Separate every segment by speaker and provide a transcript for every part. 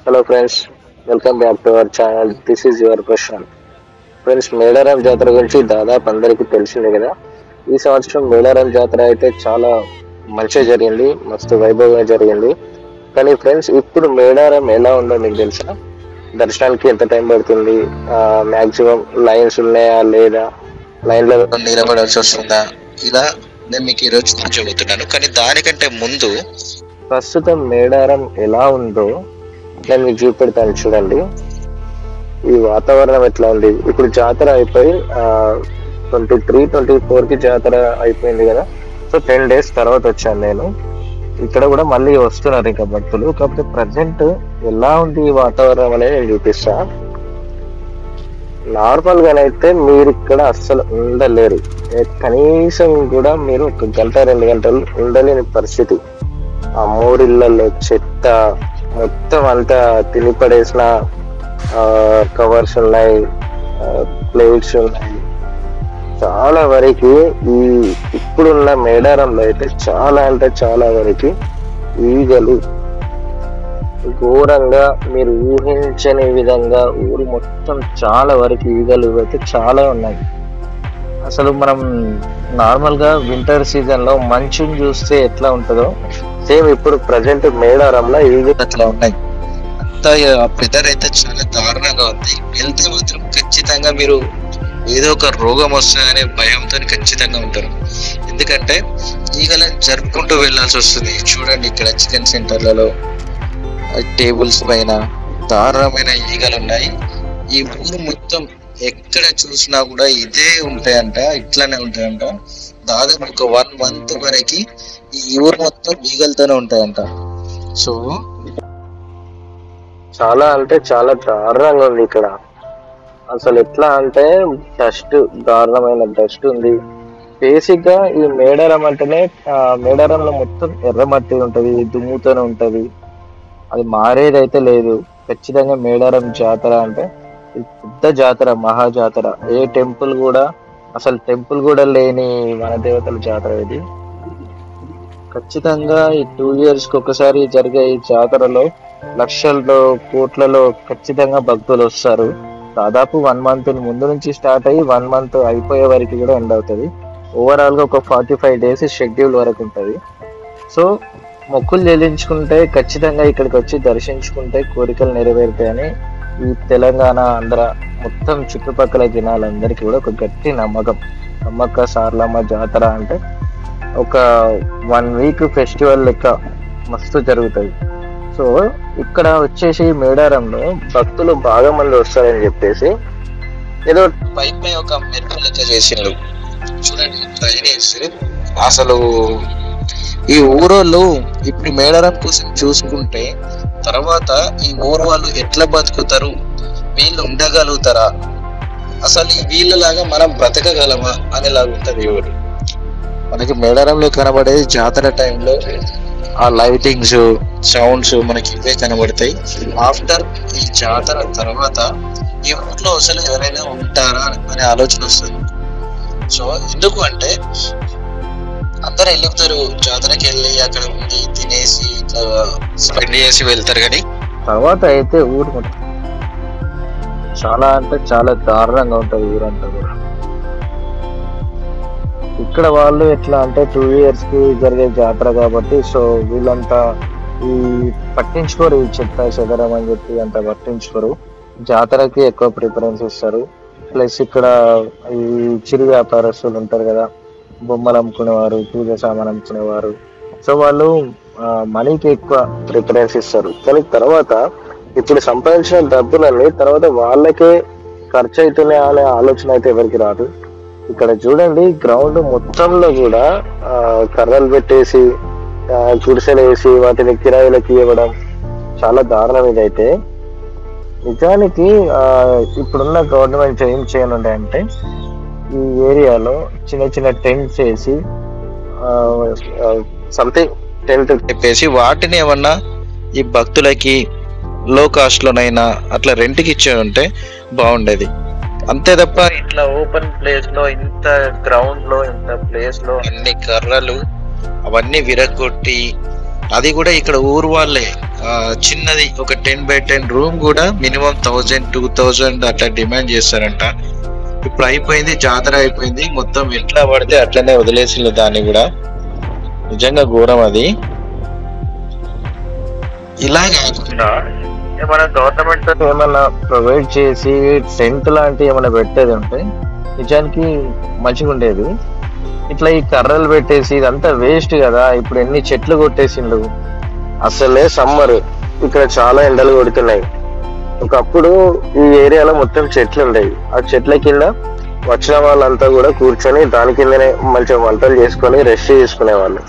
Speaker 1: Hello friends, welcome back to our channel. This is your question. Friends, Medaram జాతర గురించి దాదాపు అందరికీ తెలిసిందే కదా. ఈ సంవత్సరం మేడారం జాతర అయితే చాలా మంచిగా జరిగింది, మస్తు వైభవంగా జరిగింది. కానీ ఫ్రెండ్స్, ఇప్పుడు మేడారం ఎలా ఉందో మీకు తెలుసా? దర్శనానికి ఎంత టైం పడుతుంది, మ్యాక్సిమం లైన్స్ ఉన్నాయా లేదా, లైన్లో నిలబడాల్సి వస్తుందా, ఇలా నేను మీకు ఈరోజు చెబుతున్నాను. కానీ దానికంటే ముందు ప్రస్తుతం మేడారం ఎలా ఉందో నేను మీకు చూపెడతాను, చూడండి. ఈ వాతావరణం ఎట్లా ఉంది. ఇప్పుడు జాతర అయిపోయి 23, 24కి జాతర అయిపోయింది కదా. సో 10 days తర్వాత వచ్చాను నేను. ఇక్కడ కూడా మళ్ళీ వస్తున్నారు ఇంకా భక్తులు. కాకపోతే ప్రజెంట్ ఎలా ఉంది ఈ వాతావరణం అనేది నేను చూపిస్తా. నార్మల్ గానైతే మీరు ఇక్కడ అస్సలు ఉండలేరు. కనీసం కూడా మీరు 1 గంట 2 గంటలు ఉండలేని పరిస్థితి. ఆ మూరిళ్లలో చెత్త మొత్తం అంతా తిని పడేసిన కవర్స్ ఉన్నాయి, ప్లేట్స్ ఉన్నాయి. చాలా వరకు ఈ ఇప్పుడున్న మేడారంలో అయితే చాలా అంటే చాలా వరకు ఈగలు ఘోరంగా, మీరు ఊహించని విధంగా ఊరు మొత్తం చాలా వరకు ఈగలు అయితే చాలా ఉన్నాయి. అసలు మనం నార్మల్ గా వింటర్ సీజన్ లో మంచుని చూస్తే ఎట్లా ఉంటుందో సేమ్ ఇప్పుడు ప్రజెంట్ మేడారంలో ఈగలు అట్లా ఉన్నాయి. అంతా వెదర్ అయితే చాలా దారుణంగా ఉంది. వెళ్తే మాత్రం ఖచ్చితంగా మీరు ఏదో ఒక రోగం వస్తుందనే భయంతో ఖచ్చితంగా ఉంటారు. ఎందుకంటే ఈగలను జరుపుకుంటూ వెళ్ళాల్సి వస్తుంది. చూడండి, ఇక్కడ చికెన్ సెంటర్లలో టేబుల్స్ పైన దారుణమైన ఈగలు ఉన్నాయి. ఈ ఊరు మొత్తం ఎక్కడ చూసినా కూడా ఇదే ఉంటాయంట, ఇట్లానే ఉంటాయంట. దాదాపు ఒక 1 month వరకు ఈ ఊరు మొత్తం ఈగలతోనే ఉంటాయంట. సో చాలా అంటే చాలా దారుణంగా ఉంది ఇక్కడ. అసలు ఎట్లా అంటే డస్ట్, దారుణమైన డస్ట్ ఉంది. బేసిక్ గా ఈ మేడారం అంటేనే మేడారంలో మొత్తం ఎర్రమట్టి ఉంటది, దుమ్ముతోనే ఉంటది. అది మారేది అయితే లేదు. ఖచ్చితంగా మేడారం జాతర అంటే ఇది పెద్ద జాతర, మహా జాతర. ఏ టెంపుల్ కూడా, అసలు టెంపుల్ కూడా లేని మన దేవతల జాతర ఇది. ఖచ్చితంగా ఈ 2 years కి ఒకసారి జరిగే ఈ జాతరలో లక్షల్లో కోట్లలో ఖచ్చితంగా భక్తులు వస్తారు. దాదాపు 1 month ముందు నుంచి స్టార్ట్ అయ్యి 1 month అయిపోయే వరకు కూడా ఎండ్ అవుతుంది. ఓవరాల్ గా ఒక 45 days షెడ్యూల్ వరకు ఉంటుంది. సో మొక్కులు చెల్లించుకుంటే ఖచ్చితంగా ఇక్కడికి వచ్చి దర్శించుకుంటే కోరికలు నెరవేరుతాయని ఈ తెలంగాణ, ఆంధ్ర మొత్తం చుట్టుపక్కల జనాలందరికీ కూడా ఒక గట్టి నమ్మకం. సమ్మక్క సారలమ్మ జాతర అంటే ఒక 1 week ఫెస్టివల్ లెక్క మస్తు జరుగుతుంది. సో ఇక్కడ వచ్చేసి మేడారంలో భక్తులు బాగా మంది వస్తారని చెప్పేసి ఏదో పైప్ పై ఒక మెరుపు లెక్క చేసిండ్రు. చూడండి, డ్రైనేజ్ అసలు ఈ ఊరోళ్ళు ఇప్పుడు మేడారం కోసం చూసుకుంటే తర్వాత ఈ ఊరు వాళ్ళు ఎట్లా బతుకుతారు, వీళ్ళు ఉండగలుగుతారా, అసలు ఈ వీళ్ళలాగా మనం బ్రతకగలమా అనేలాగా ఉంటుంది ఊరు. మనకి మేడారంలో కనబడేది జాతర టైంలో ఆ లైటింగ్స్, సౌండ్స్ మనకి ఇవే కనబడతాయి. ఆఫ్టర్ ఈ జాతర తర్వాత ఈ ఊర్లో అసలు ఎవరైనా ఉంటారా అనే ఆలోచన వస్తుంది. సో ఎందుకు అంటే అందరు వెళ్ళిపోతారు, జాతరకి వెళ్ళి అక్కడ ఉండి తినేసి స్పెండ్ చేసి వెళ్తారు. కానీ తర్వాత అయితే ఊరు మొత్తం చాలా అంటే చాలా దారుణంగా ఉంటుంది ఊరంతా కూడా. ఇక్కడ వాళ్ళు ఎట్లా అంటే 2 years కి జరిగే జాతర కాబట్టి సో వీళ్ళంతా ఈ పట్టించుకోరు, ఈ చెత్త చెదరం అని చెప్పి అంత పట్టించుకోరు. జాతరకి ఎక్కువ ప్రిఫరెన్స్ ఇస్తారు. ప్లస్ ఇక్కడ ఈ చిరు వ్యాపారస్తులు ఉంటారు కదా, బొమ్మలు అమ్ముకునేవారు, పూజ సామాన్ అమ్ముకునేవారు. సో వాళ్ళు మనీకి ఎక్కువ ప్రిఫరెన్స్ ఇస్తారు. కానీ తర్వాత ఇప్పుడు సంపాదించిన డబ్బులన్నీ తర్వాత వాళ్ళకే ఖర్చు అవుతున్నాయి అనే ఆలోచన అయితే ఎవరికి రాదు. ఇక్కడ చూడండి, గ్రౌండ్ మొత్తంలో కూడా కర్రలు పెట్టేసి గుడిసెలు వేసి వాటిని కిరాయిలకి ఇవ్వడం చాలా దారుణం. ఇదైతే నిజానికి ఇప్పుడున్న గవర్నమెంట్ ఏం చేయనుండే అంటే ఈ ఏరియాలో చిన్న చిన్న టెంట్స్ వేసి సంథింగ్ టెంట్ చెప్పేసి వాటిని ఏమన్నా ఈ భక్తులకి లో కాస్ట్ లోనైనా అట్లా రెంట్కి ఇచ్చే ఉంటే బాగుండేది. అంతే తప్ప ఇట్లా ఓపెన్ ప్లేస్ లో, ఇంత గ్రౌండ్ లో, ఇంత ప్లేస్ లో అన్ని కర్రలు అవన్నీ విరగొట్టి, అది కూడా ఇక్కడ ఊరు వాళ్ళే
Speaker 2: చిన్నది ఒక 10x10 రూమ్ కూడా మినిమం 1000-2000 అట్లా డిమాండ్ చేస్తారంట. ఇప్పుడు అయిపోయింది, జాతర అయిపోయింది, మొత్తం ఎట్లా పడితే అట్లనే వదిలేసిండు దాన్ని కూడా. నిజంగా ఘోరం అది. ఇలా కాకుండా
Speaker 1: ఏమైనా గవర్నమెంట్ ఏమైనా ప్రొవైడ్ చేసి టెంట్ లాంటి ఏమైనా పెట్టేది ఉంటే నిజానికి మంచిగా ఉండేది. ఇట్లా ఈ కర్రలు పెట్టేసి ఇదంతా వేస్ట్ కదా. ఇప్పుడు ఎన్ని చెట్లు కొట్టేసిండు. అసలే సమ్మర్, ఇక్కడ చాలా ఎండలు కొడుతున్నాయి. ఒకప్పుడు ఈ ఏరియాలో మొత్తం చెట్లు ఉండేవి. ఆ చెట్ల కింద వచ్చిన వాళ్ళంతా కూడా కూర్చొని దాని కిందనే మంచిగా వంటలు చేసుకొని రెస్ట్ చేసుకునేవాళ్ళు.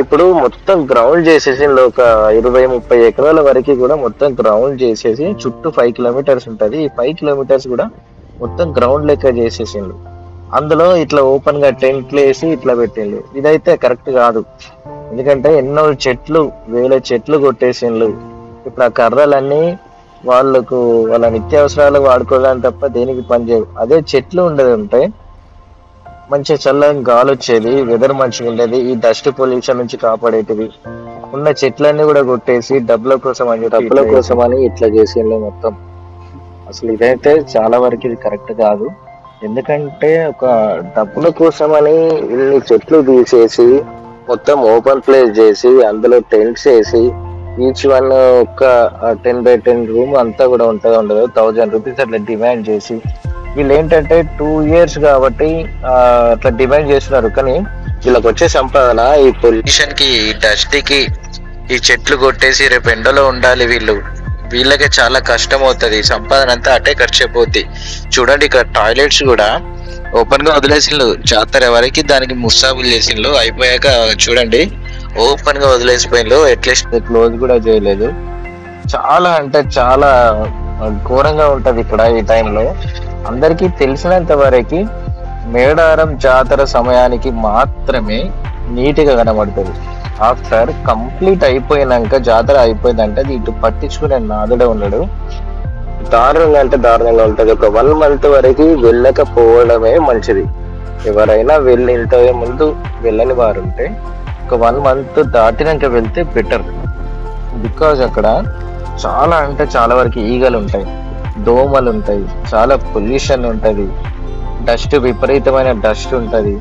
Speaker 1: ఇప్పుడు మొత్తం గ్రౌండ్ చేసేసి ఒక 20-30 ఎకరాల వరకు కూడా మొత్తం గ్రౌండ్ చేసేసి చుట్టూ 5 కిలోమీటర్స్ ఉంటది. ఈ 5 కిలోమీటర్స్ కూడా మొత్తం గ్రౌండ్ లెక్క చేసేసిండు. అందులో ఇట్లా ఓపెన్ గా టెంట్లు వేసి ఇట్లా పెట్టిండు. ఇదైతే కరెక్ట్ కాదు. ఎందుకంటే ఎన్నో చెట్లు, వేల చెట్లు కొట్టేసిండ్లు. ఇప్పుడు ఆ కర్రలన్నీ వాళ్ళ నిత్యావసరాలకు వాడుకోవడానికి తప్ప దేనికి పనిచేయవు. అదే చెట్లు ఉండేది ఉంటే మంచిగా చల్లగా గాలి వచ్చేది, వెదర్ మంచిగా ఉండేది, ఈ డస్ట్ పొల్యూషన్ నుంచి కాపాడేటివి. ఉన్న చెట్లన్నీ కూడా కొట్టేసి డబ్బుల కోసం అని ఇట్లా చేసిండ్రు మొత్తం. అసలు ఇదైతే చాలా వరకు ఇది కరెక్ట్ కాదు. ఎందుకంటే ఒక డబ్బుల కోసం అని ఇన్ని చెట్లు తీసేసి మొత్తం ఓపెన్ ప్లేస్ చేసి అందులో టెంట్స్ వేసి ఈచ్ వన్ ఒక 10x10 రూమ్ అంతా కూడా ఉండదు 1000 రూపీస్ అట్లా డిమాండ్ చేసి, వీళ్ళు ఏంటంటే 2 years కాబట్టి అట్లా డిమాండ్ చేస్తున్నారు. కానీ వీళ్ళకి వచ్చే సంపాదన ఈ పొల్యూషన్ కి, ఈ డస్ట్ కి, ఈ చెట్లు కొట్టేసి రేపు ఎండలో ఉండాలి వీళ్ళకే చాలా కష్టం అవుతుంది. సంపాదన అంతా అటే ఖర్చు అయిపోద్ది. చూడండి ఇక్కడ టాయిలెట్స్ కూడా ఓపెన్ గా వదిలేసిండ్రు. జాతర వరకు దానికి ముస్తాబులు చేసిండ్రు. అయిపోయాక చూడండి ఓపెన్ గా వదిలేసిపోయిండ్రు. అట్లీస్ట్ క్లోజ్ కూడా చేయలేదు. చాలా అంటే చాలా ఘోరంగా ఉంటది ఇక్కడ ఈ టైంలో. అందరికీ తెలిసినంత వరకు మేడారం జాతర సమయానికి మాత్రమే నీట్గా కనబడుతుంది. ఆఫ్టర్ కంప్లీట్ అయిపోయినాక, జాతర అయిపోయిందంటే అది ఇటు పట్టించుకునే నాదుడే ఉన్నాడు. దారుణంగా అంటే దారుణంగా ఉంటది. ఒక 1 month వరకు వెళ్ళకపోవడమే మంచిది. ఎవరైనా ఇంత ముందు వెళ్ళని వారు ఉంటే ఒక 1 month దాటినాక వెళ్తే బెటర్. బికాజ్ అక్కడ చాలా అంటే చాలా వరకు ఈగలు ఉంటాయి, దోమలు ఉంటాయి, చాలా పొల్యూషన్ ఉంటది, డస్ట్, విపరీతమైన డస్ట్ ఉంటది.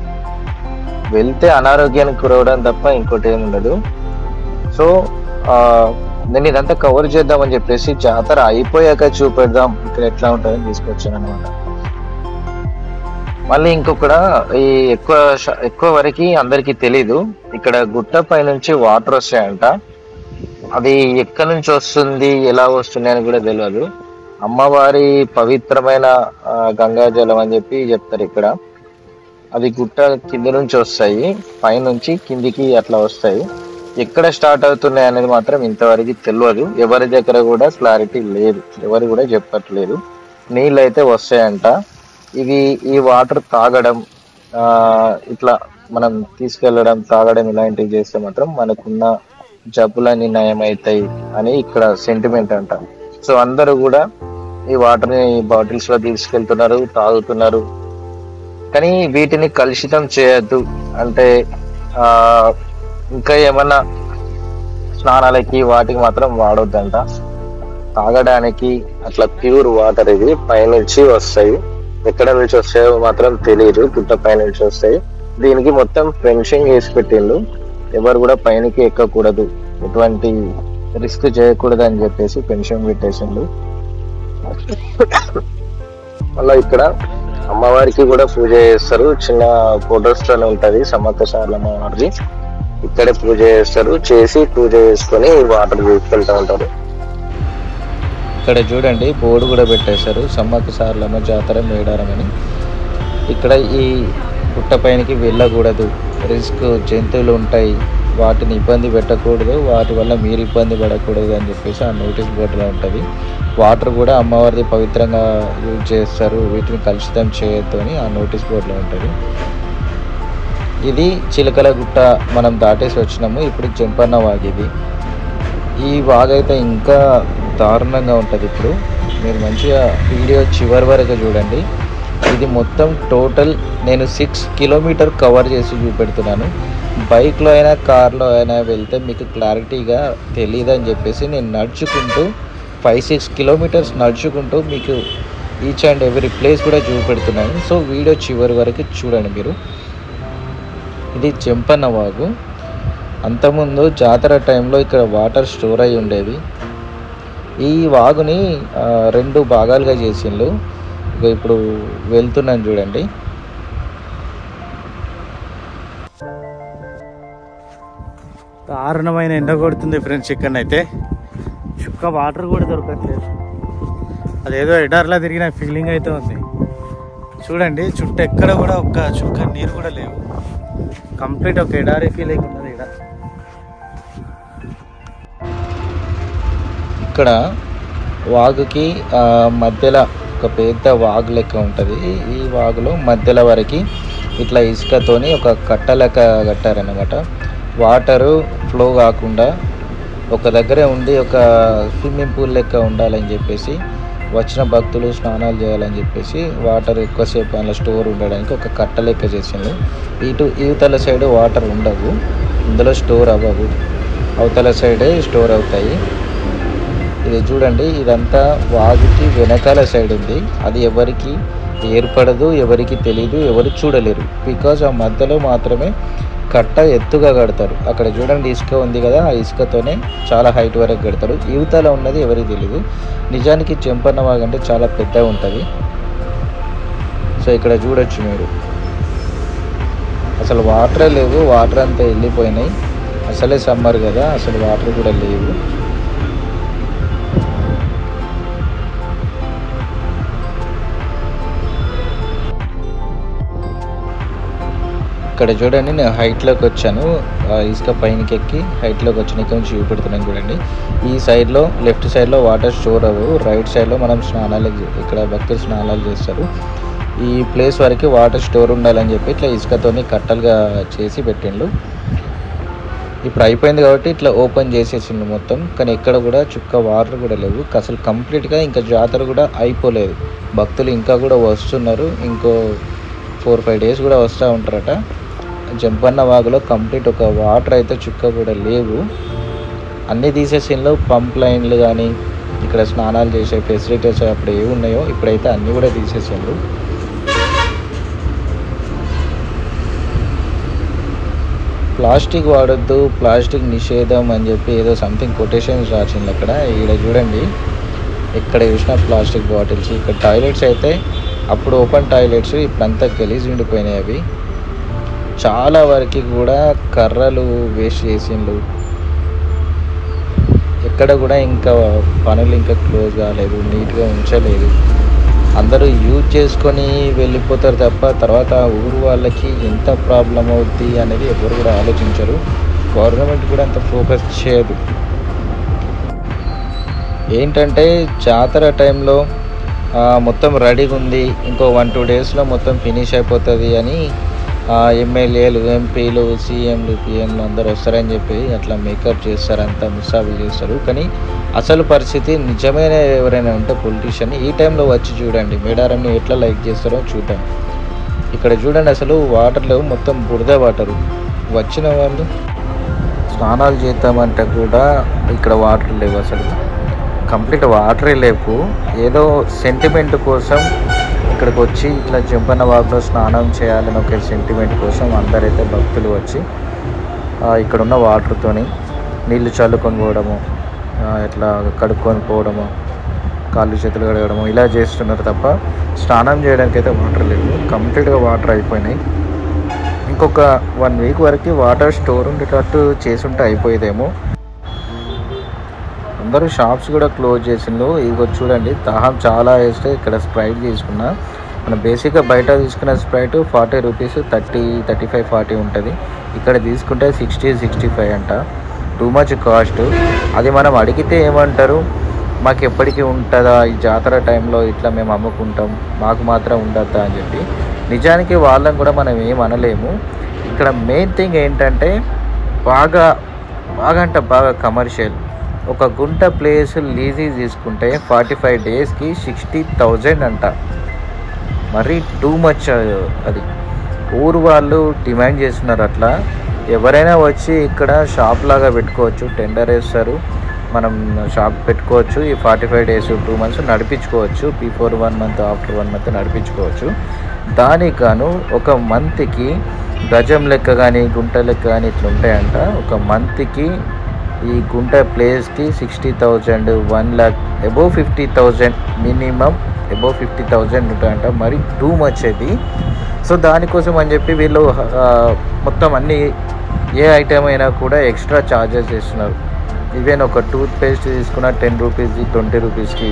Speaker 1: వెళ్తే అనారోగ్యానికి గురవడం తప్ప ఇంకోటి ఏమి ఉండదు. సో నేను ఇదంతా కవర్ చేద్దామని చెప్పేసి జాతర అయిపోయాక చూపెడదాం ఇక్కడ ఎట్లా ఉంటుందని తీసుకొచ్చాను అనమాట. మళ్ళీ ఇంకొకడ ఈ ఎక్కువ వరకు అందరికి తెలీదు, ఇక్కడ గుట్ట పై నుంచి వాటర్ వస్తాయంట. అది ఎక్కడి నుంచి వస్తుంది, ఎలా వస్తుంది అని కూడా తెలియదు. అమ్మవారి పవిత్రమైన గంగాజలం అని చెప్పి చెప్తారు ఇక్కడ. అది గుట్ట కింద నుంచి వస్తాయి, పైనుంచి కిందికి అట్లా వస్తాయి. ఎక్కడ స్టార్ట్ అవుతున్నాయి అనేది మాత్రం ఇంతవరకు తెలియదు. ఎవరి దగ్గర కూడా క్లారిటీ లేదు, ఎవరు కూడా చెప్పట్లేదు. నీళ్ళు అయితే వస్తాయంట. ఈ వాటర్ తాగడం, ఇట్లా మనం తీసుకెళ్ళడం, తాగడం ఇలాంటివి చేస్తే మాత్రం మనకున్న జబ్బులన్నీ నయం అవుతాయి అని ఇక్కడ సెంటిమెంట్ అంట. సో అందరూ కూడా ఈ వాటర్ ని బాటిల్స్ లో తీసుకెళ్తున్నారు, తాగుతున్నారు. కానీ వీటిని కలుషితం చేయొద్దు అంటే ఇంకా ఏమన్నా స్నానాలకి వాటికి మాత్రం వాడొద్దంట. తాగడానికి అట్లా ప్యూర్ వాటర్ ఇది పైనుంచి వస్తాయి. ఎక్కడ నుంచి వస్తాయో మాత్రం తెలియదు, గుట్ట పై నుంచి వస్తాయి. దీనికి మొత్తం ఫెన్సింగ్ వేసి పెట్టిండు. ఎవరు కూడా పైనకి ఎక్కకూడదు, ఎటువంటి రిస్క్ చేయకూడదు అని చెప్పేసి ఫెన్సింగ్ పెట్టేసిండు. మళ్ళీ ఇక్కడ అమ్మవారికి కూడా పూజ చేస్తారు. చిన్న ఫోటోస్ లోనే ఉంటది సమ్మక్క సారలమ్మ అమ్మవారిది. ఇక్కడే పూజ చేస్తారు. చేసి పూజ చేసుకొని వాటర్ తీసుకెళ్తూ ఉంటారు. ఇక్కడ చూడండి బోర్డు కూడా పెట్టేశారు, సమ్మక్క సారలమ్మ జాతర మేడారం అని. ఇక్కడ ఈ గుట్ట పైనకి వెళ్ళకూడదు, రిస్క్, జంతువులు ఉంటాయి, వాటిని ఇబ్బంది పెట్టకూడదు, వాటి వల్ల మీరు ఇబ్బంది పడకూడదు అని చెప్పేసి ఆ నోటీస్ బోర్డులో ఉంటుంది. వాటర్ కూడా అమ్మవారిది పవిత్రంగా యూజ్ చేస్తారు, వీటిని కలుషితం చేయొద్దు అని ఆ నోటీస్ బోర్డులో ఉంటుంది. ఇది చిలకల గుట్ట మనం దాటేసి వచ్చినాము. ఇప్పుడు జంపన్న వాగు. ఇది ఈ వాగు అయితే ఇంకా దారుణంగా ఉంటుంది. ఇప్పుడు మీరు మంచిగా వీడియో చివరి వరకు చూడండి. ఇది మొత్తం టోటల్ నేను 6 కిలోమీటర్ కవర్ చేసి చూపెడుతున్నాను. బైక్లో అయినా కార్లో అయినా వెళ్తే మీకు క్లారిటీగా తెలియదని చెప్పేసి నేను నడుచుకుంటూ 5-6 కిలోమీటర్స్ నడుచుకుంటూ మీకు ఈచ్ అండ్ ఎవ్రీ ప్లేస్ కూడా చూపెడుతున్నాను. సో వీడియో చివరి వరకు చూడండి మీరు. ఇది చెంపన్న వాగు. అంతకుముందు జాతర టైంలో ఇక్కడ వాటర్ స్టోర్ అయి ఉండేది. ఈ వాగుని 2 భాగాలుగా చేసిండ్రు. ఇప్పుడు వెళ్తున్నాను చూడండి.
Speaker 3: దారుణమైన ఎండ కొడుతుంది ఫ్రెండ్స్. ఇక్కడనైతే చుక్క వాటర్ కూడా దొరకట్లేదు. అదేదో ఎడార్లా తిరిగిన ఫీలింగ్ అయితే ఉంది. చూడండి చుట్టూ ఎక్కడ కూడా ఒక్క చుక్క నీరు కూడా లేవు. కంప్లీట్ ఒక ఎడారి ఫీలింగ్ ఉన్నది
Speaker 1: ఇక్కడ వాగుకి మధ్యలో ఒక పెద్ద వాగు లెక్క ఉంటుంది. ఈ వాగులో మధ్యలో వరకు ఇట్లా ఇసుకతోని ఒక కట్ట లెక్క కట్టారనమాట. వాటరు ఫ్లో కాకుండా ఒక దగ్గరే ఉండి ఒక స్విమ్మింగ్ పూల్ లెక్క ఉండాలని చెప్పేసి వచ్చిన భక్తులు స్నానాలు చేయాలని చెప్పేసి వాటర్ ఎక్కువసేపు అలా స్టోర్ ఉండడానికి ఒక కట్ట లెక్క చేసిండు. ఇవతల సైడ్ వాటర్ ఉండవు, ఇందులో స్టోర్ అవ్వవు, అవతల సైడే స్టోర్ అవుతాయి. ఇది చూడండి, ఇదంతా వాగుకి వెనకాల సైడ్ ఉంది. అది ఎవరికి ఏర్పడదు, ఎవరికి తెలియదు, ఎవరు చూడలేరు. బికాజ్ ఆ మధ్యలో మాత్రమే కట్ట ఎత్తుగా కడతారు. అక్కడ చూడండి ఇసుక ఉంది కదా, ఆ ఇసుకతోనే చాలా హైట్ వరకు కడతారు. యువతల ఉన్నది ఎవరికి తెలియదు. నిజానికి చెంపన్న వాగు అంటే చాలా పెద్దగా ఉంటుంది. సో ఇక్కడ చూడొచ్చు మీరు, అసలు వాటరే లేవు, వాటర్ అంతా వెళ్ళిపోయినాయి. అసలే సమ్మర్ కదా, అసలు వాటర్ కూడా లేవు. ఇక్కడ చూడండి, నేను హైట్లోకి వచ్చాను, ఇసుక పైనకి ఎక్కి హైట్లోకి వచ్చాను. ఇక్కడ నుంచి చూపెడుతున్నాను చూడండి. ఈ సైడ్లో లెఫ్ట్ సైడ్లో వాటర్ స్టోర్ అవ్వవు, రైట్ సైడ్లో మనం స్నానాలు, ఇక్కడ భక్తులు స్నానాలు చేస్తారు. ఈ ప్లేస్ వరకు వాటర్ స్టోర్ ఉండాలని చెప్పి ఇట్లా ఇసుకతోని కట్టలుగా చేసి పెట్టిండు. ఇప్పుడు అయిపోయింది కాబట్టి ఇట్లా ఓపెన్ చేసేసిండు మొత్తం. కానీ ఎక్కడ కూడా చుక్క వాటర్ కూడా లేవు. అసలు కంప్లీట్గా ఇంకా జాతర కూడా అయిపోలేదు. భక్తులు ఇంకా కూడా వస్తున్నారు. ఇంకో 4-5 డేస్ కూడా వస్తూ ఉంటారట. చెంపన్న వాగులో కంప్లీట్ ఒక వాటర్ అయితే చుక్క కూడా లేవు. అన్నీ తీసేసిండ్రు. పంప్ లైన్లు కానీ ఇక్కడ స్నానాలు చేసే ఫెసిలిటీస్ అప్పుడు ఏవి ఉన్నాయో ఇప్పుడైతే అన్నీ కూడా తీసేసిండ్రు. ప్లాస్టిక్ వాడొద్దు, ప్లాస్టిక్ నిషేధం అని చెప్పి ఏదో సంథింగ్ కొటేషన్స్ రాసింది అక్కడ. ఇక్కడ చూడండి, ఎక్కడ చూసినా ప్లాస్టిక్ బాటిల్స్. ఇక్కడ టాయిలెట్స్ అయితే అప్పుడు ఓపెన్ టాయిలెట్స్, ఇప్పుడంతా గలీజ్ ఉండిపోయినాయి. అవి చాలా వరకు కూడా కర్రలు వేస్ట్ చేసిండ్రు. ఎక్కడ కూడా ఇంకా పనులు ఇంకా క్లోజ్ కాలేదు, నీట్గా ఉంచలేదు. అందరూ యూజ్ చేసుకొని వెళ్ళిపోతారు తప్ప తర్వాత ఊరు వాళ్ళకి ఎంత ప్రాబ్లం అవుద్ది అనేది ఎవరు కూడా ఆలోచించరు. గవర్నమెంట్ కూడా అంత ఫోకస్ చేయదు. ఏంటంటే జాతర టైంలో మొత్తం రెడీగా ఉంది, ఇంకో 1-2 డేస్లో మొత్తం ఫినిష్ అయిపోతుంది అని ఎమ్మెల్యేలు, ఎంపీలు, సీఎంలు, పిఎంలు అందరూ వస్తారని చెప్పి అట్లా మేకప్ చేస్తారు, అంతా ముసాబులు చేస్తారు. కానీ అసలు పరిస్థితి నిజమైన ఎవరైనా ఉంటే పొలిటీషియన్ ఈ టైంలో వచ్చి చూడండి మేడారంని ఎట్లా లైక్ చేస్తారో చూద్దాం. ఇక్కడ చూడండి, అసలు వాటర్లో మొత్తం బురద వాటరు. వచ్చిన వాళ్ళు స్నానాలు చేద్దామంటే కూడా ఇక్కడ వాటర్ లేవు. అసలు కంప్లీట్ వాటరే లేవు. ఏదో సెంటిమెంట్ కోసం ఇక్కడికి వచ్చి ఇట్లా చెంపన్న వాగులో స్నానం చేయాలని ఒక సెంటిమెంట్ కోసం అందరైతే భక్తులు వచ్చి ఇక్కడున్న వాటర్తోని నీళ్లు చల్లుకొని పోవడము, ఇట్లా కడుక్కొని పోవడము, కాళ్ళు చేతులు కడగడము ఇలా చేస్తున్నారు తప్ప స్నానం చేయడానికి అయితే వాటర్ లేవు. కంప్లీట్గా వాటర్ అయిపోయినాయి. ఇంకొక 1 వీక్ వరకు వాటర్ స్టోర్ ఉండేటట్టు చేసుంటే అయిపోయేదేమో. అందరూ షాప్స్ కూడా క్లోజ్ చేసిండ్రు. ఇదిగో చూడండి, దాహం చాలా వేస్తే ఇక్కడ స్ప్రైట్ తీసుకున్నా. మనం బేసిక్గా బయట తీసుకున్న స్ప్రైట్ 40 రూపీస్, 30-35-40 ఉంటుంది. ఇక్కడ తీసుకుంటే 60-65 అంట. Too much cost. అది మనం అడిగితే ఏమంటారు, మాకు ఎప్పటికీ ఉంటుందా ఈ జాతర టైంలో ఇట్లా మేము అమ్ముకుంటాం, మాకు మాత్రం ఉండద్దా అని చెప్పి. నిజానికి వాళ్ళని కూడా మనం ఏం అనలేము. ఇక్కడ మెయిన్ థింగ్ ఏంటంటే బాగా అంటే బాగా కమర్షియల్. ఒక గుంట ప్లేస్ లీజీ తీసుకుంటే 45 డేస్కి 60,000 అంట. మరీ టూ మచ్. అది ఊరు వాళ్ళు డిమాండ్ చేస్తున్నారు అట్లా. ఎవరైనా వచ్చి ఇక్కడ షాప్ లాగా పెట్టుకోవచ్చు, టెండర్ వేస్తారు, మనం షాప్ పెట్టుకోవచ్చు. ఈ 45 days 2 months నడిపించుకోవచ్చు. బిఫోర్ 1 month ఆఫ్టర్ 1 month నడిపించుకోవచ్చు. దానికి గాను ఒక మంత్కి గజం లెక్క కానీ గుంట లెక్క కానీ ఇట్లా ఉంటాయంట. ఒక మంత్కి ఈ గుంట ప్లేస్కి 60,000, 1 lakh, అబోవ్ 50,000, మినిమం అబోవ్ 50,000 ఉంటాయంట. మరి టూ మచ్ అది. సో దానికోసం అని చెప్పి వీళ్ళు మొత్తం అన్ని ఏ ఐటమ్ అయినా కూడా ఎక్స్ట్రా ఛార్జెస్ చేస్తున్నారు. ఈవెన్ ఒక టూత్ పేస్ట్ తీసుకున్న 10 rupees, 20 rupeesకి.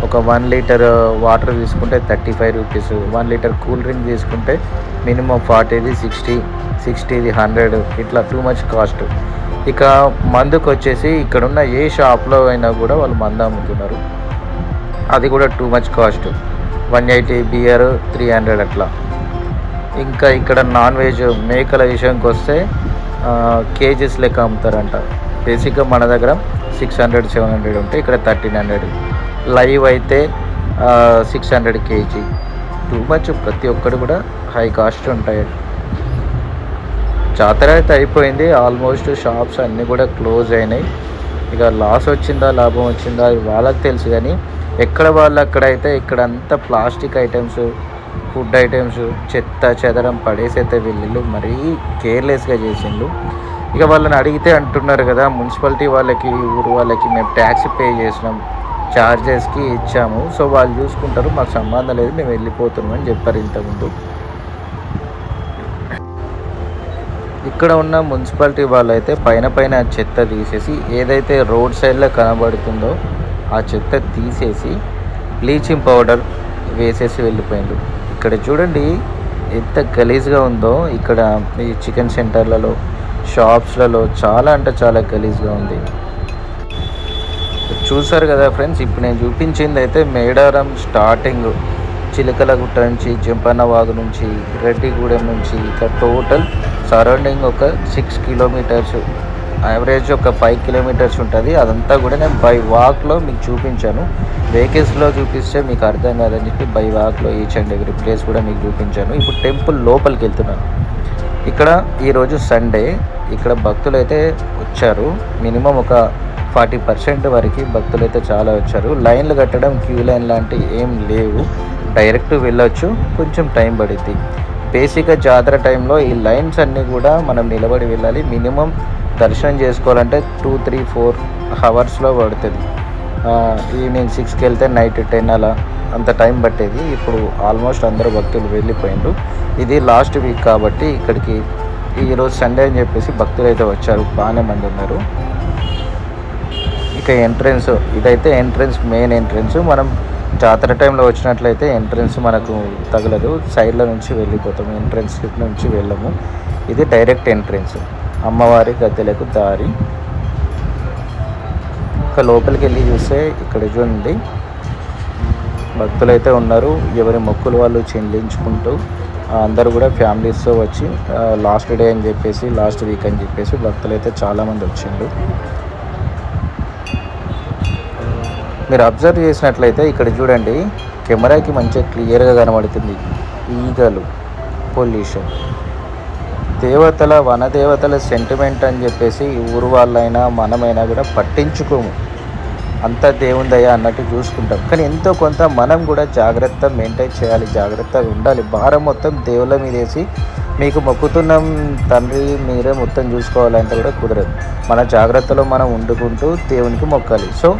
Speaker 1: ఒక 1 liter వాటర్ తీసుకుంటే 35 rupees. 1 liter కూల్ డ్రింక్ తీసుకుంటే మినిమం 40, 60, 100 ఇట్లా టూ మచ్ కాస్ట్. ఇక మందుకు వచ్చేసి ఇక్కడున్న ఏ షాప్లో అయినా కూడా వాళ్ళు మందు అమ్ముతున్నారు. అది కూడా టూ మచ్ కాస్ట్. 180, బియర్ 300 అట్లా. ఇంకా ఇక్కడ నాన్ వెజ్ మేకల విషయానికి వస్తే కేజీస్ లెక్క అమ్ముతారంట. బేసిక్గా మన దగ్గర 600, 700 ఉంటాయి, ఇక్కడ 1300. లైవ్ అయితే 600 kg. Too much. ప్రతి ఒక్కటి కూడా హై కాస్ట్ ఉంటాయి. జాతర అయితే అయిపోయింది ఆల్మోస్ట్. షాప్స్ అన్నీ కూడా క్లోజ్ అయినాయి. ఇక లాస్ వచ్చిందా లాభం వచ్చిందా వాళ్ళకి తెలుసు, కానీ ఎక్కడ వాళ్ళు అక్కడైతే ఇక్కడ అంతా ప్లాస్టిక్ ఐటమ్స్, ఫుడ్ ఐటమ్స్, చెత్త చెదరం పడేసి అయితే వీళ్ళు మరీ కేర్లెస్గా చేసిండ్రు. ఇక వాళ్ళని అడిగితే అంటున్నారు కదా, మున్సిపాలిటీ వాళ్ళకి ఊరు వాళ్ళకి మేము ట్యాక్స్ పే చేసినాం, ఛార్జెస్కి ఇచ్చాము, సో వాళ్ళు చూసుకుంటారు, మాకు సంబంధం లేదు, మేము వెళ్ళిపోతున్నాం అని చెప్పారు ఇంతకుముందు. ఇక్కడ ఉన్న మున్సిపాలిటీ వాళ్ళు అయితే పైన చెత్త తీసేసి ఏదైతే రోడ్ సైడ్లో కనబడుతుందో ఆ చెత్త తీసేసి బ్లీచింగ్ పౌడర్ వేసేసి వెళ్ళిపోయిండు. ఇక్కడ చూడండి ఎంత గలీజ్గా ఉందో. ఇక్కడ ఈ చికెన్ సెంటర్లలో, షాప్స్లలో చాలా అంటే చాలా గలీజ్గా ఉంది. చూసారు కదా ఫ్రెండ్స్, ఇప్పుడు నేను చూపించింది అయితే మేడారం స్టార్టింగ్ చిలకలగుట్ట నుంచి, జంపన్న వాగు నుంచి, రెడ్డిగూడెం నుంచి ఇట్లా టోటల్ సరౌండింగ్ ఒక 6 kilometers, యావరేజ్ ఒక 5 kilometers ఉంటుంది. అదంతా కూడా నేను బై వాక్లో మీకు చూపించాను. వెహికల్స్లో చూపిస్తే మీకు అర్థం కాదని చెప్పి బై వాక్లో ఈచ్ అండ్ ఎవ్రీ ప్లేస్ కూడా మీకు చూపించాను. ఇప్పుడు టెంపుల్ లోపలికి వెళ్తున్నాను. ఇక్కడ ఈరోజు సండే. ఇక్కడ భక్తులు అయితే వచ్చారు. మినిమం ఒక 40% వరకు భక్తులు అయితే చాలా వచ్చారు. లైన్లు కట్టడం, క్యూ లైన్ లాంటివి ఏం లేవు, డైరెక్ట్ వెళ్ళొచ్చు. కొంచెం టైం పడుద్ది. బేసిక్గా జాతర టైంలో ఈ లైన్స్ అన్నీ కూడా మనం నిలబడి వెళ్ళాలి. మినిమం దర్శనం చేసుకోవాలంటే 2, 3, 4 hours పడుతుంది. ఈవినింగ్ 6కి వెళ్తే నైట్ 10 అలా అంత టైం పట్టేది. ఇప్పుడు ఆల్మోస్ట్ అందరూ భక్తులు వెళ్ళిపోయిండ్రు. ఇది లాస్ట్ వీక్ కాబట్టి ఇక్కడికి ఈరోజు సండే అని చెప్పేసి భక్తులు అయితే వచ్చారు, బాగానే మంది ఉన్నారు. ఇక ఎంట్రెన్స్, ఇదైతే ఎంట్రెన్స్, మెయిన్ ఎంట్రెన్స్. మనం జాతర టైంలో వచ్చినట్లయితే ఎంట్రెన్స్ మనకు తగలదు, సైడ్ల నుంచి వెళ్ళిపోతాము, ఎంట్రెన్స్ నుంచి వెళ్ళము. ఇది డైరెక్ట్ ఎంట్రెన్స్, అమ్మవారి గద్దెలకు దారి. ఇక లోపలికి వెళ్ళి చూస్తే ఇక్కడ చూడండి భక్తులు అయితే ఉన్నారు. ఎవరి మొక్కులు వాళ్ళు చెల్లించుకుంటూ అందరూ కూడా ఫ్యామిలీస్తో వచ్చి లాస్ట్ డే అని చెప్పేసి, లాస్ట్ వీక్ అని చెప్పేసి భక్తులు అయితే చాలామంది వచ్చిండు. మీరు అబ్జర్వ్ చేసినట్లయితే ఇక్కడ చూడండి, కెమెరాకి మంచిగా క్లియర్గా కనబడుతుంది. ఈగలు, పొల్యూషన్, దేవతల, వనదేవతల సెంటిమెంట్ అని చెప్పేసి ఊరు వాళ్ళైనా మనమైనా కూడా పట్టించుకోము. అంతా దేవుని దయ అన్నట్టు చూసుకుంటాం. కానీ ఎంతో కొంత మనం కూడా జాగ్రత్త మెయింటైన్ చేయాలి, జాగ్రత్తగా ఉండాలి. భారం మొత్తం దేవుళ్ళ మీద వేసి మీకు మొక్కుతున్నాం తండ్రి మీరే మొత్తం చూసుకోవాలంటే కూడా కుదరదు. మన జాగ్రత్తలో మనం వండుకుంటూ దేవునికి మొక్కాలి. సో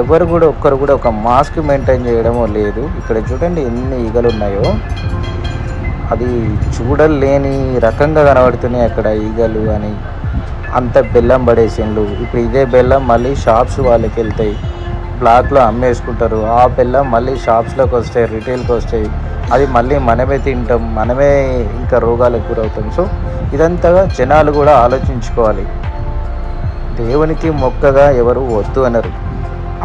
Speaker 1: ఎవరు కూడా ఒక్కరు కూడా ఒక మాస్క్ మెయింటైన్ చేయడమో లేదు. ఇక్కడ చూడండి ఎన్ని ఈగలు ఉన్నాయో, అది చూడలేని రకంగా కనబడుతున్నాయి అక్కడ ఈగలు అని. అంత బెల్లం పడేసిండ్రు. ఇప్పుడు ఇదే బెల్లం మళ్ళీ షాప్స్ వాళ్ళకి వెళ్తాయి, బ్లాక్లో అమ్మేసుకుంటారు. ఆ బెల్లం మళ్ళీ షాప్స్లోకి వస్తాయి, రిటైల్కి వస్తాయి. అది మళ్ళీ మనమే తింటాం, మనమే ఇంకా రోగాలకు గురవుతాం. సో ఇదంతా జనాలు కూడా ఆలోచించుకోవాలి. దేవునికి మొక్కగా ఎవరు వద్దు అనరు.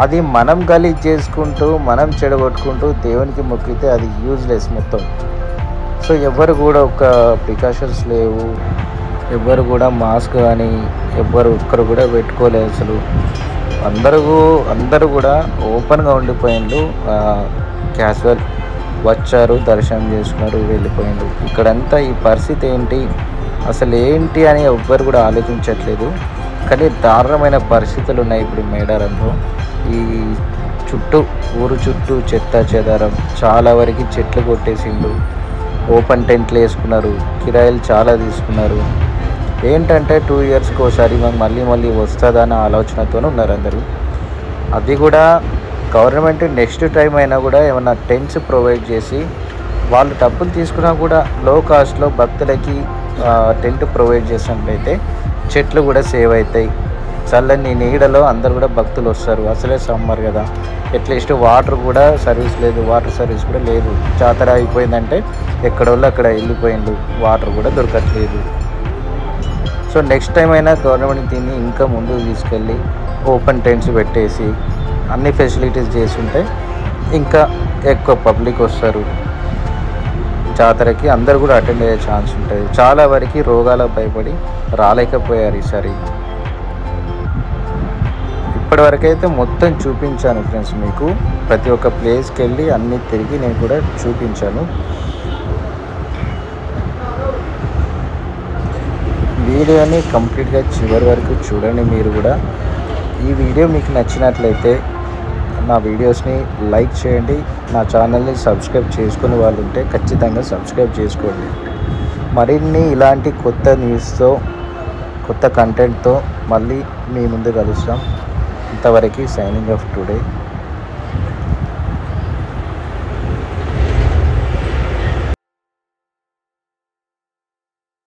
Speaker 1: అది మనం గలీజ్ చేసుకుంటూ, మనం చెడగొట్టుకుంటూ దేవునికి మొక్కితే అది యూజ్లెస్ మొత్తం. సో ఎవరు కూడా ఒక ప్రికాషన్స్ లేవు, ఎవ్వరు కూడా మాస్క్ కానీ ఎవ్వరు ఒక్కరు కూడా పెట్టుకోలేదు అసలు. అందరూ కూడా ఓపెన్గా ఉండిపోయిండ్రు. క్యాజువల్ వచ్చారు, దర్శనం చేసుకున్నారు, వెళ్ళిపోయిండ్రు. ఇక్కడంతా ఈ పరిస్థితి ఏంటి, అసలు ఏంటి అని ఎవ్వరు కూడా ఆలోచించట్లేదు. కానీ దారుణమైన పరిస్థితులు ఉన్నాయి ఇప్పుడు మేడారంలో. ఈ ఊరు చుట్టూ చెత్త చెదారం, చాలా వరకు చెట్లు కొట్టేసిండు, ఓపెన్ టెంట్లు వేసుకున్నారు, కిరాయిలు చాలా తీసుకున్నారు. ఏంటంటే 2 ఇయర్స్కి ఒకసారి మాకు మళ్ళీ వస్తుందన్న ఆలోచనతో ఉన్నారు అందరూ. అది కూడా గవర్నమెంట్ నెక్స్ట్ టైం అయినా కూడా ఏమన్నా టెంట్స్ ప్రొవైడ్ చేసి, వాళ్ళు డబ్బులు తీసుకున్నా కూడా లో కాస్ట్లో భక్తులకి టెంట్ ప్రొవైడ్ చేసినట్లయితే చెట్లు కూడా సేవ్ అవుతాయి. చల్లని నీడలో అందరు కూడా భక్తులు వస్తారు. అసలే సమ్మర్ కదా, అట్లీస్ట్ వాటర్ కూడా సర్వీస్ లేదు, వాటర్ సర్వీస్ కూడా లేదు. జాతర అయిపోయిందంటే ఎక్కడోళ్ళు అక్కడ వెళ్ళిపోయిండు, వాటర్ కూడా దొరకట్లేదు. సో నెక్స్ట్ టైం అయినా గవర్నమెంట్ దీన్ని ఇంకా ముందుకు తీసుకెళ్ళి ఓపెన్ టెంట్స్ పెట్టేసి అన్ని ఫెసిలిటీస్ చేసి ఉంటే ఇంకా ఎక్కువ పబ్లిక్ వస్తారు జాతరకి, అందరు కూడా అటెండ్ అయ్యే ఛాన్స్ ఉంటుంది. చాలా వరకు రోగాలకు భయపడి రాలేకపోయారు ఈసారి. ఇప్పటివరకు అయితే మొత్తం చూపించాను ఫ్రెండ్స్ మీకు. ప్రతి ఒక్క ప్లేస్కి వెళ్ళి అన్నీ తిరిగి నేను కూడా చూపించాను. వీడియోని కంప్లీట్గా చివరి వరకు చూడండి మీరు కూడా. ఈ వీడియో మీకు నచ్చినట్లయితే నా వీడియోస్ని లైక్ చేయండి. నా ఛానల్ని సబ్స్క్రైబ్ చేసుకునే వాళ్ళు ఉంటే ఖచ్చితంగా సబ్స్క్రైబ్ చేసుకోండి. మరిన్ని ఇలాంటి కొత్త న్యూస్తో, కొత్త కంటెంట్తో మళ్ళీ మీ ముందు కలుస్తాం. ఇంతవరకు సైనింగ్ ఆఫ్ టుడే.